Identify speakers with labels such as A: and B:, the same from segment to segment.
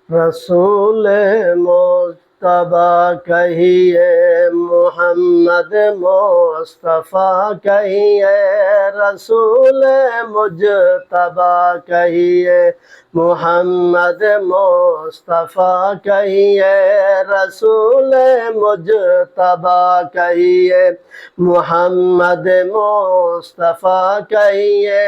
A: رسول مجتبیٰ کہیے، محمد مصطفیٰ کہیے، رسول مجتبیٰ کہیے، محمد مصطفیٰ کہیے، رسول مجتبیٰ کہیے، محمد مصطفیٰ کہیے۔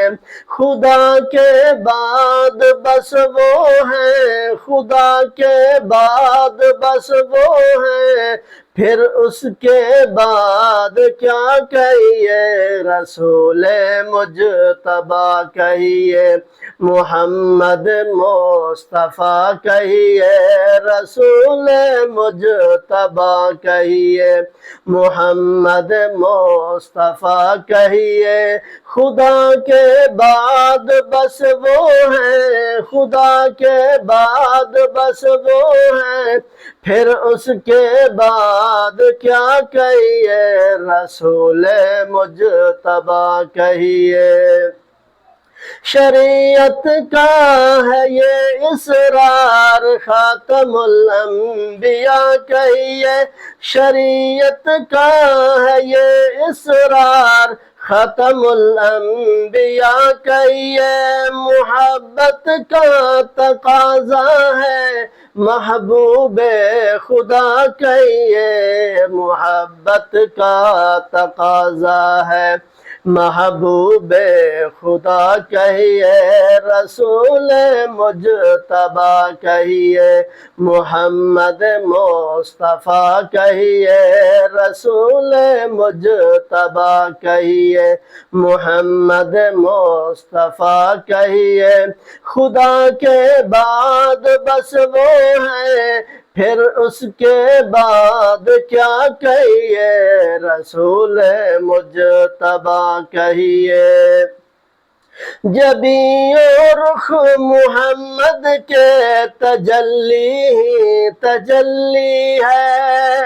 A: خدا کے بعد بس وہ ہیں، خدا کے بعد بس وہ ہیں، پھر اس کے بعد کیا کہیے، رسول مجتبیٰ کہیے، محمد مصطفیٰ کہیے، رسول مجتبیٰ کہیے، محمد مصطفیٰ کہیے۔ خدا کے بعد بس وہ ہیں، خدا کے بعد بس وہ ہیں، پھر اس کے بعد کیا کہیے، رسول مجتبیٰ کہیے۔ شریعت کا ہے یہ اسرار، خاتم الانبیاء کہیے، شریعت کا ہے یہ اسرار، ختم الانبیاء کہیے۔ محبت کا تقاضا ہے، محبوب خدا کہیے، محبت کا تقاضا ہے، محبوب خدا کہیے، رسول مجتبیٰ کہیے، محمد مصطفیٰ کہیے، رسول مجتبیٰ کہیے، محمد مصطفیٰ کہیے۔ خدا کے بعد بس وہ ہیں، پھر اس کے بعد کیا کہیے، رسول مجتبیٰ کہیے۔ جبیں و رخ محمد کے تجلی ہی تجلی ہے،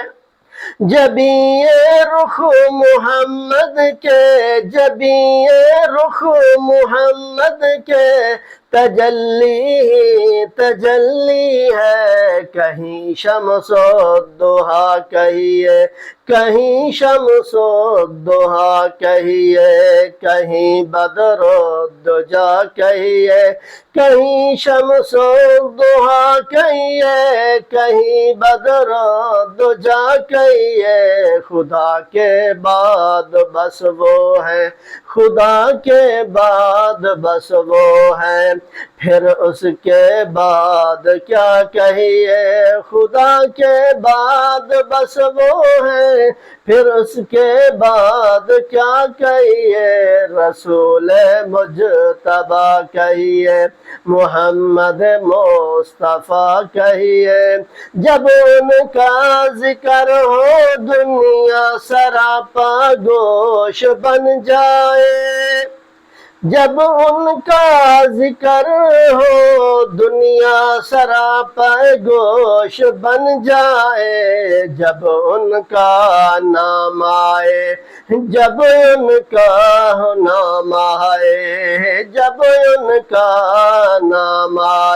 A: جبیں رخ محمد کے، جبیں رخ محمد کے تجلی ہی تجلی ہے۔ کہیں شمس الضحیٰ کہیے، کہیں شمس الضحیٰ کہیے، کہیں بدر الدجیٰ کہیے، کہیں شمس الضحیٰ کہیے، کہیں بدر الدجیٰ کہیے۔ خدا کے بعد بس وہ ہیں، خدا کے بعد بس وہ ہیں، پھر اس کے بعد کیا کہیے، خدا کے بعد بس وہ ہیں، پھر اس کے بعد کیا کہیے، رسول مجتبیٰ کہیے، محمد مصطفیٰ کہیے۔ جب ان کا ذکر ہو دنیا سراپا گوش بن جائے، جب ان کا ذکر ہو دنیا سراپا گوش بن جائے، جب ان کا نام آئے، جب ان کا نام آئے، جب ان کا نام آئے۔